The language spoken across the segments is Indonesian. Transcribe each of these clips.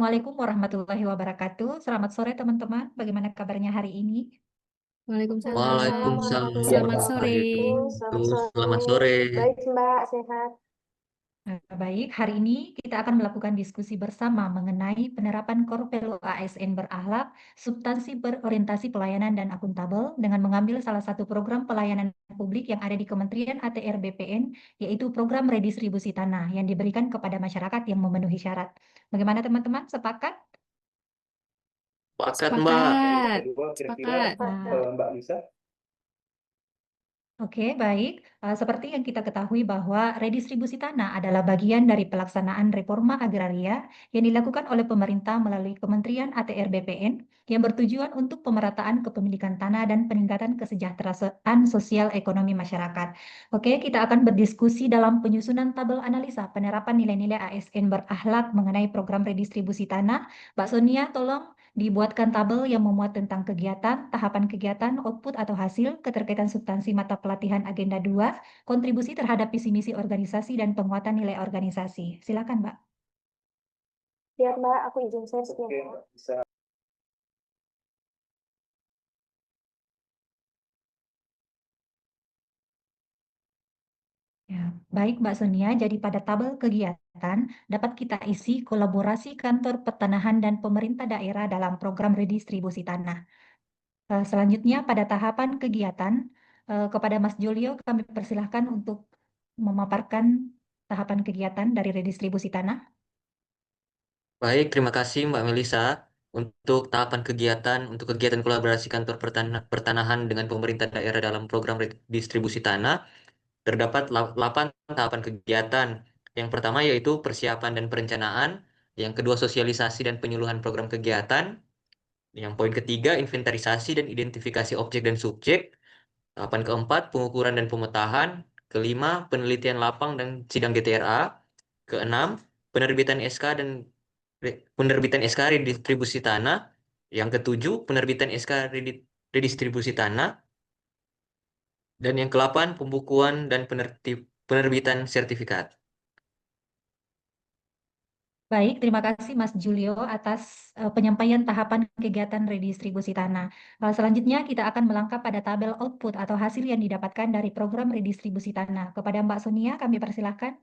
Assalamualaikum warahmatullahi wabarakatuh. Selamat sore teman-teman. Bagaimana kabarnya hari ini? Waalaikumsalam Waalaikumsalam Selamat warahmatullahi sore. wabarakatuh. Selamat Selamat sore. sore. Baik, Mbak, sehat. Baik, hari ini kita akan melakukan diskusi bersama mengenai penerapan Korpelu ASN berakhlak, substansi berorientasi pelayanan dan akuntabel dengan mengambil salah satu program pelayanan publik yang ada di Kementerian ATR BPN, yaitu program redistribusi tanah yang diberikan kepada masyarakat yang memenuhi syarat. Bagaimana teman-teman? Sepakat? Pakat, Mbak. Sepakat. Kedua, kira-kira Sepakat. Nah, Mbak Lisa, Oke, baik. Seperti yang kita ketahui bahwa redistribusi tanah adalah bagian dari pelaksanaan reforma agraria yang dilakukan oleh pemerintah melalui Kementerian ATR BPN yang bertujuan untuk pemerataan kepemilikan tanah dan peningkatan kesejahteraan sosial ekonomi masyarakat. Oke, kita akan berdiskusi dalam penyusunan tabel analisa penerapan nilai-nilai ASN berakhlak mengenai program redistribusi tanah. Mbak Sonia, tolong dibuatkan tabel yang memuat tentang kegiatan, tahapan kegiatan, output atau hasil, keterkaitan substansi mata pelatihan agenda 2, kontribusi terhadap visi misi organisasi, dan penguatan nilai organisasi. Silakan, Mbak. siap Mbak, aku izin share screen. Oke, Mbak, bisa. Ya, baik Mbak Sonia, jadi pada tabel kegiatan dapat kita isi kolaborasi kantor pertanahan dan pemerintah daerah dalam program redistribusi tanah. Selanjutnya pada tahapan kegiatan, kepada Mas Julio kami persilahkan untuk memaparkan tahapan kegiatan dari redistribusi tanah. Baik, terima kasih Mbak Melisa. Untuk tahapan kegiatan, untuk kegiatan kolaborasi kantor pertanahan dengan pemerintah daerah dalam program distribusi tanah, terdapat 8 tahapan kegiatan. Yang pertama yaitu persiapan dan perencanaan, yang kedua sosialisasi dan penyuluhan program kegiatan, yang poin ketiga inventarisasi dan identifikasi objek dan subjek, tahapan keempat, pengukuran dan pemetaan. Kelima, penelitian lapang dan sidang GTRA. Keenam, penerbitan SK dan redistribusi tanah. Yang ketujuh, penerbitan SK redistribusi tanah. Dan yang kedelapan, pembukuan dan penerbitan sertifikat. Baik, terima kasih Mas Julio atas penyampaian tahapan kegiatan redistribusi tanah. Selanjutnya kita akan melangkah pada tabel output atau hasil yang didapatkan dari program redistribusi tanah. Kepada Mbak Sonia kami persilahkan.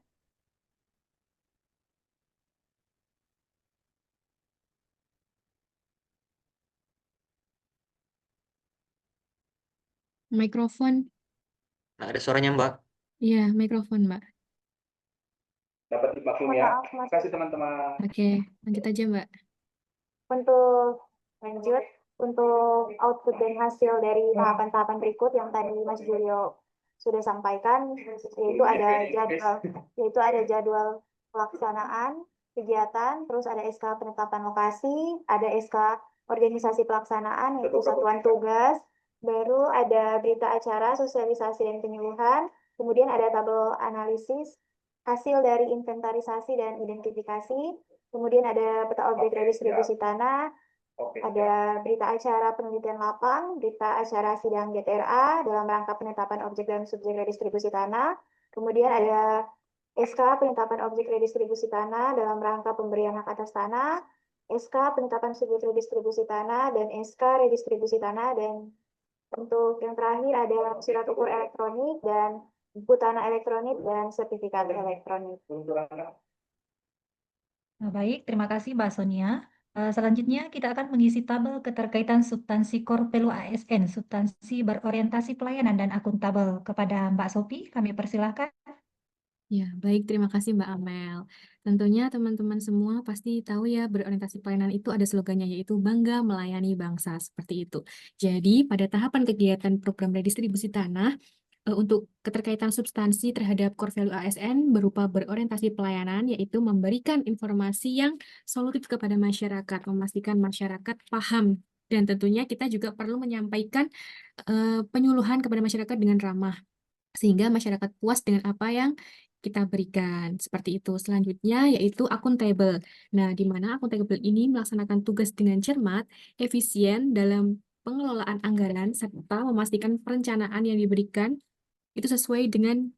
Mikrofon. Nah, ada suaranya Mbak. Iya, mikrofon, Mbak. Dapat dimaklum Mohon ya. maaf, Mas. Terima kasih teman-teman. Oke, lanjut aja, Mbak. Untuk lanjut, untuk output dan hasil dari tahapan-tahapan berikut yang tadi Mas Julio sudah sampaikan, yaitu ada jadwal pelaksanaan kegiatan, terus ada SK penetapan lokasi, ada SK organisasi pelaksanaan yaitu satuan tugas, baru ada berita acara, sosialisasi dan penyuluhan, kemudian ada tabel analisis hasil dari inventarisasi dan identifikasi, kemudian ada peta objek redistribusi tanah, ada berita acara penelitian lapang, berita acara sidang GTRA dalam rangka penetapan objek dan subjek redistribusi tanah, kemudian ada SK penetapan objek redistribusi tanah dalam rangka pemberian hak atas tanah, SK penetapan subjek redistribusi tanah, dan SK redistribusi tanah, dan untuk yang terakhir ada surat ukur elektronik dan buku tanah elektronik dan sertifikat elektronik. Baik, terima kasih Mbak Sonia. Selanjutnya kita akan mengisi tabel keterkaitan substansi Korpelu ASN, substansi berorientasi pelayanan dan akuntabel. Kepada Mbak Sophie kami persilahkan. Ya, baik. Terima kasih, Mbak Amel. Tentunya teman-teman semua pasti tahu ya, berorientasi pelayanan itu ada slogannya, yaitu Bangga Melayani Bangsa, seperti itu. Jadi, pada tahapan kegiatan program redistribusi tanah, untuk keterkaitan substansi terhadap core value ASN berupa berorientasi pelayanan, yaitu memberikan informasi yang solutif kepada masyarakat, memastikan masyarakat paham. Dan tentunya kita juga perlu menyampaikan penyuluhan kepada masyarakat dengan ramah, sehingga masyarakat puas dengan apa yang kita berikan. Seperti itu. Selanjutnya yaitu akuntabel. Nah, di mana akuntabel ini melaksanakan tugas dengan cermat, efisien dalam pengelolaan anggaran, serta memastikan perencanaan yang diberikan itu sesuai dengan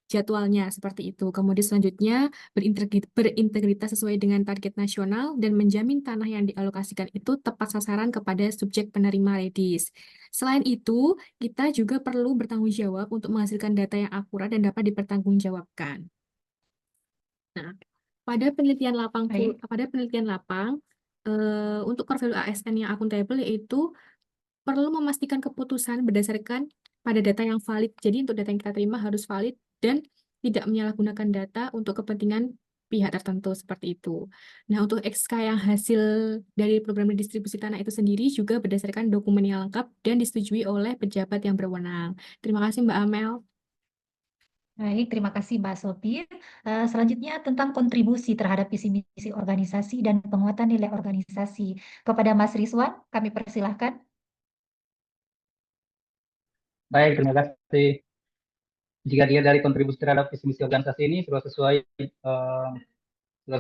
jadwalnya seperti itu. Kemudian selanjutnya berintegritas sesuai dengan target nasional dan menjamin tanah yang dialokasikan itu tepat sasaran kepada subjek penerima redis. Selain itu, kita juga perlu bertanggung jawab untuk menghasilkan data yang akurat dan dapat dipertanggungjawabkan. Nah, Baik. pada penelitian lapang untuk core value ASN yang akuntabel yaitu perlu memastikan keputusan berdasarkan pada data yang valid. Jadi untuk data yang kita terima harus valid dan tidak menyalahgunakan data untuk kepentingan pihak tertentu seperti itu. Nah, untuk XK yang hasil dari program redistribusi tanah itu sendiri juga berdasarkan dokumen yang lengkap dan disetujui oleh pejabat yang berwenang. Terima kasih Mbak Amel. Baik, terima kasih Mbak Sophie. Selanjutnya tentang kontribusi terhadap visi misi organisasi dan penguatan nilai organisasi. Kepada Mas Rizwan, kami persilahkan. Baik, terima kasih. Jika dilihat dari kontribusi terhadap visi misi organisasi ini sudah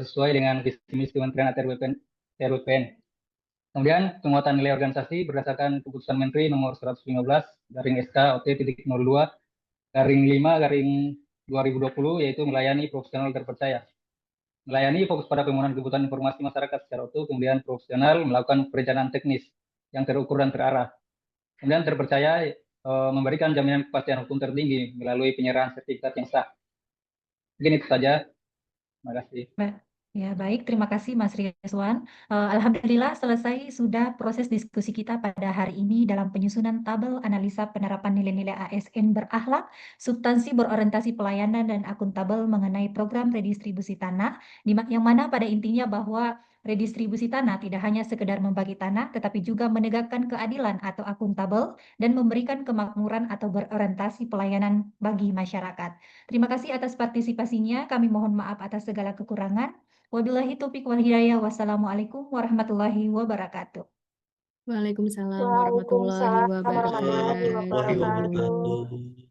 sesuai dengan visi misi Kementerian ATR-BPN. Kemudian penguatan nilai organisasi berdasarkan keputusan Menteri nomor 115 garing SK OT.02 garing 5 garing 2020 yaitu melayani profesional terpercaya. Melayani fokus pada pemenuhan kebutuhan informasi masyarakat secara utuh, kemudian profesional melakukan perencanaan teknis yang terukur dan terarah. Kemudian terpercaya memberikan jaminan kepastian hukum tertinggi melalui penyerahan sertifikat yang sah. Mungkin itu saja. Terima kasih. Ya, baik. Terima kasih Mas Rizwan. Alhamdulillah selesai sudah proses diskusi kita pada hari ini dalam penyusunan tabel analisa penerapan nilai-nilai ASN berakhlak, substansi berorientasi pelayanan dan akuntabel mengenai program redistribusi tanah, yang mana pada intinya bahwa redistribusi tanah tidak hanya sekedar membagi tanah, tetapi juga menegakkan keadilan atau akuntabel dan memberikan kemakmuran atau berorientasi pelayanan bagi masyarakat. Terima kasih atas partisipasinya. Kami mohon maaf atas segala kekurangan. Wabillahi taufiq wal hidayah. Wassalamualaikum warahmatullahi wabarakatuh. Waalaikumsalam warahmatullahi Waalaikumsalam warahmatullahi wabarakatuh. wabarakatuh. Wabarakatuh.